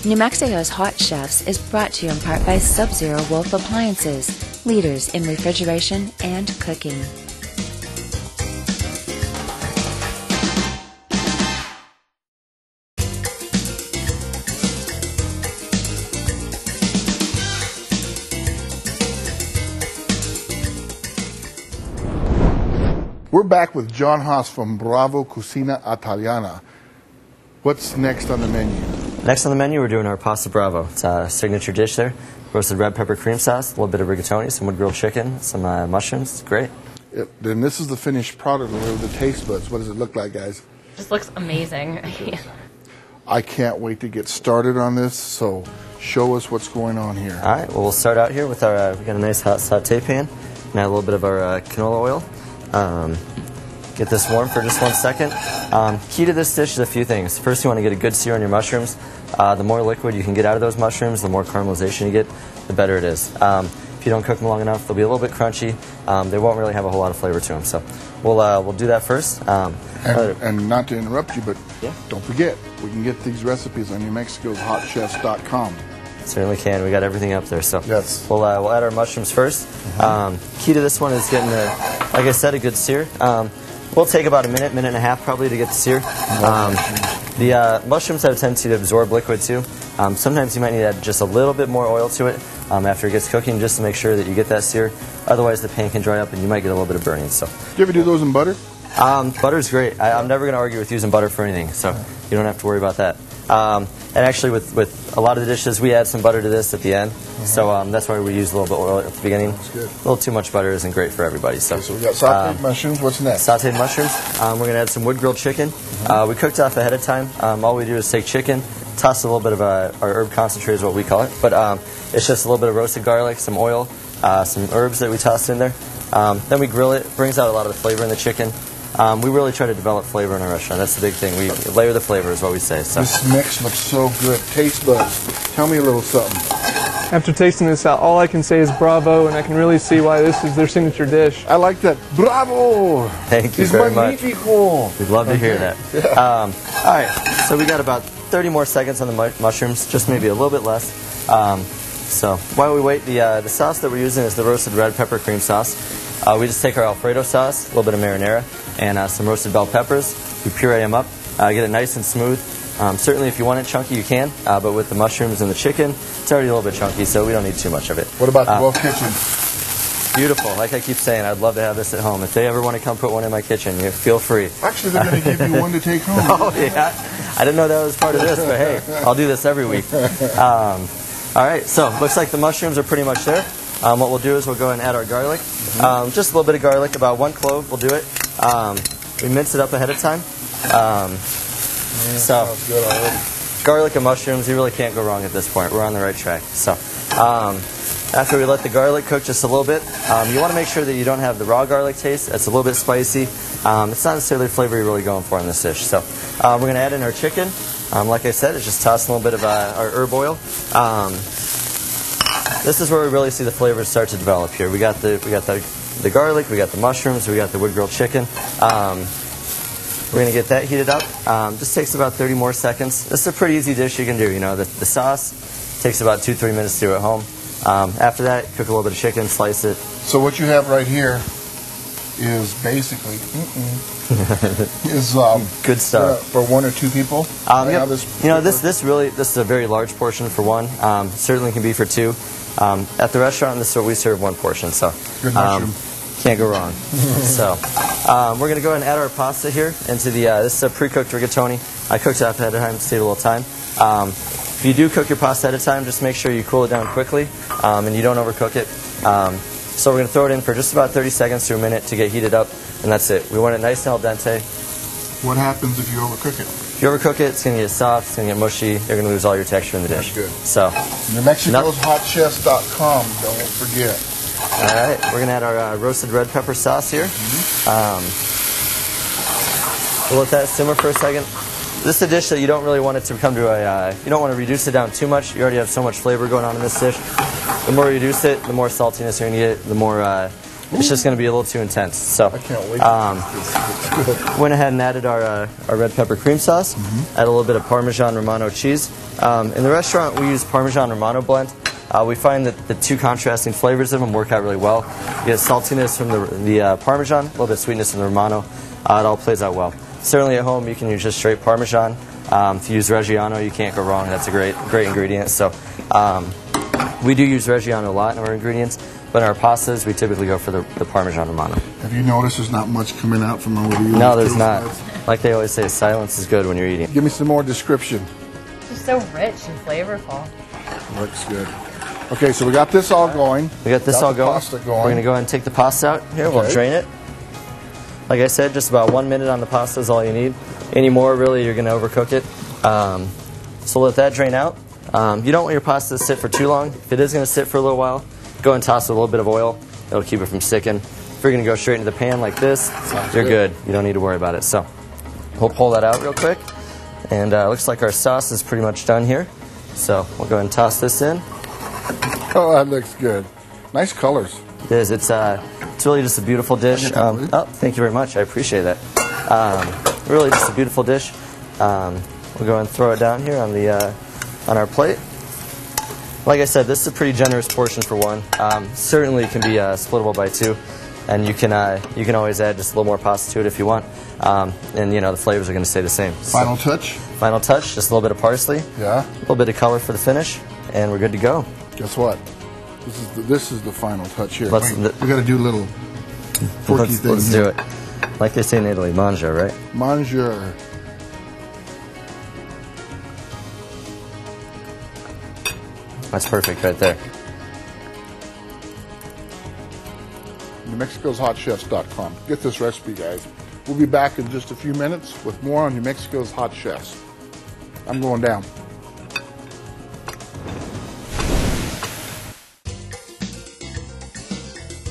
New Mexico's Hot Chefs is brought to you in part by Sub-Zero Wolf Appliances, leaders in refrigeration and cooking. We're back with John Haas from Bravo Cucina Italiana. What's next on the menu? Next on the menu, we're doing our pasta bravo. It's a signature dish there. Roasted red pepper cream sauce, a little bit of rigatoni, some wood grilled chicken, some mushrooms. It's great. Then this is the finished product with the taste buds. What does it look like, guys? Just looks amazing. I can't wait to get started on this, so show us what's going on here. All right, well, we'll start out here with our, we got a nice hot saute pan. And add a little bit of our canola oil. Get this warm for just 1 second. Key to this dish is a few things. First, you want to get a good sear on your mushrooms. The more liquid you can get out of those mushrooms, the more caramelization you get, the better it is. If you don't cook them long enough, they'll be a little bit crunchy. They won't really have a whole lot of flavor to them. So we'll do that first. And not to interrupt you, but yeah, don't forget, we can get these recipes on Newmexicoshotchefs.com. Certainly can. We got everything up there. So yes, we'll add our mushrooms first. Key to this one is getting, like I said, a good sear. We'll take about a minute and a half probably to get the sear. The mushrooms have a tendency to absorb liquid too. Sometimes you might need to add just a little bit more oil to it after it gets cooking, just to make sure that you get that sear. Otherwise, the pan can dry up and you might get a little bit of burning. So, do you ever do those in butter? Butter's great. I'm never going to argue with using butter for anything, so you don't have to worry about that. And actually, with a lot of the dishes, we add some butter to this at the end. So that's why we use a little bit of oil at the beginning. That's good. A little too much butter isn't great for everybody. So, okay, so we got sauteed mushrooms. What's next? Sauteed mushrooms. We're going to add some wood grilled chicken. We cooked off ahead of time. All we do is take chicken, toss a little bit of our herb concentrate is what we call it. But it's just a little bit of roasted garlic, some oil, some herbs that we tossed in there. Then we grill it. Brings out a lot of the flavor in the chicken. We really try to develop flavor in our restaurant. That's the big thing. We layer the flavor is what we say. So. This mix looks so good. Taste buds. Tell me a little something. After tasting this out, all I can say is bravo, and I can really see why this is their signature dish. I like that. Bravo! Thank you very much. We'd love to hear that. Yeah. All right, so we got about 30 more seconds on the mushrooms, just maybe a little bit less. So while we wait, the sauce that we're using is the roasted red pepper cream sauce. We just take our Alfredo sauce, a little bit of marinara, and some roasted bell peppers. We puree them up, get it nice and smooth. Certainly if you want it chunky, you can, but with the mushrooms and the chicken, it's already a little bit chunky, so we don't need too much of it. What about the Wolf Kitchen? Beautiful. Like I keep saying, I'd love to have this at home. If they ever want to come put one in my kitchen, you feel free. Actually, they're going to give you one to take home. Oh, yeah. I didn't know that was part of this, but hey, I'll do this every week. All right, so looks like the mushrooms are pretty much there. What we'll do is we'll go and add our garlic. Just a little bit of garlic, about 1 clove will do it. We mince it up ahead of time. So good already. Garlic and mushrooms, you really can't go wrong at this point. We're on the right track. So after we let the garlic cook just a little bit, you want to make sure that you don't have the raw garlic taste. It's a little bit spicy. It's not necessarily the flavor you're really going for in this dish. So we're going to add in our chicken. Like I said, it's just toss a little bit of our herb oil. This is where we really see the flavors start to develop here. We got the garlic, we got the mushrooms, we got the wood grilled chicken. We're going to get that heated up. Just takes about 30 more seconds. This is a pretty easy dish you can do. You know, the sauce takes about 2-3 minutes to do at home. After that, cook a little bit of chicken, slice it. So what you have right here is basically good stuff for 1 or 2 people. Yep. This is a very large portion for 1. Certainly can be for 2. At the restaurant, this is what we serve 1 portion. So good mushroom. Can't go wrong. So we're going to go ahead and add our pasta here into the. This is a pre-cooked rigatoni. I cooked it up ahead of time to save a little time. If you do cook your pasta ahead of time, just make sure you cool it down quickly and you don't overcook it. So we're going to throw it in for just about 30 seconds to a minute to get heated up, and that's it. We want it nice and al dente. What happens if you overcook it? If you overcook it, it's going to get soft, it's going to get mushy, you're going to lose all your texture in the dish. That's good. So, Newmexicoshotchefs.com, don't forget. All right, we're going to add our roasted red pepper sauce here. We'll let that simmer for a second. This is a dish that you don't really want it to come to a, you don't want to reduce it down too much. You already have so much flavor going on in this dish. The more you reduce it, the more saltiness you're going to get, the more it's just going to be a little too intense. So I can't wait. It's good. went ahead and added our red pepper cream sauce, add a little bit of Parmesan Romano cheese. In the restaurant, we use Parmesan Romano blend. We find that the two contrasting flavors of them work out really well. You get saltiness from the Parmesan, a little bit of sweetness from the Romano. It all plays out well. Certainly at home, you can use just straight Parmesan. If you use Reggiano, you can't go wrong. That's a great ingredient. So we do use Reggiano a lot in our ingredients, but in our pastas, we typically go for the Parmesan Romano. Have you noticed there's not much coming out from over you? No, there's not. Like they always say, silence is good when you're eating. Give me some more description. Just so rich and flavorful. Looks good. Okay, so we got this all going. We got this all going. Pasta going. We're going to go ahead and take the pasta out here. Okay. We'll drain it. Like I said, just about 1 minute on the pasta is all you need. Any more, really, you're going to overcook it. So let that drain out. You don't want your pasta to sit for too long. If it is going to sit for a little while, go and toss a little bit of oil. It'll keep it from sticking. If you're going to go straight into the pan like this, you're good. You don't need to worry about it. So we'll pull that out real quick. And it looks like our sauce is pretty much done here. So we'll go ahead and toss this in. Oh, that looks good. Nice colors. It is. It's really just a beautiful dish. Oh, thank you very much. I appreciate that. Really just a beautiful dish. We'll go and throw it down here on our plate. Like I said, this is a pretty generous portion for one. Certainly can be splittable by two, and you can always add just a little more pasta to it if you want. And the flavors are going to stay the same. Final touch. Final touch. Just a little bit of parsley. Yeah. A little bit of color for the finish, and we're good to go. Guess what? This is the final touch here. We got to do a little quirky thing. Let's do it. Like they say in Italy, mangia, right? Mangia. That's perfect right there. Newmexicoshotchefs.com. Get this recipe, guys. We'll be back in just a few minutes with more on New Mexico's Hot Chefs. I'm going down.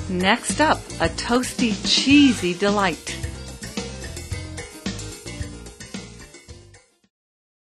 Next up, a toasty, cheesy delight.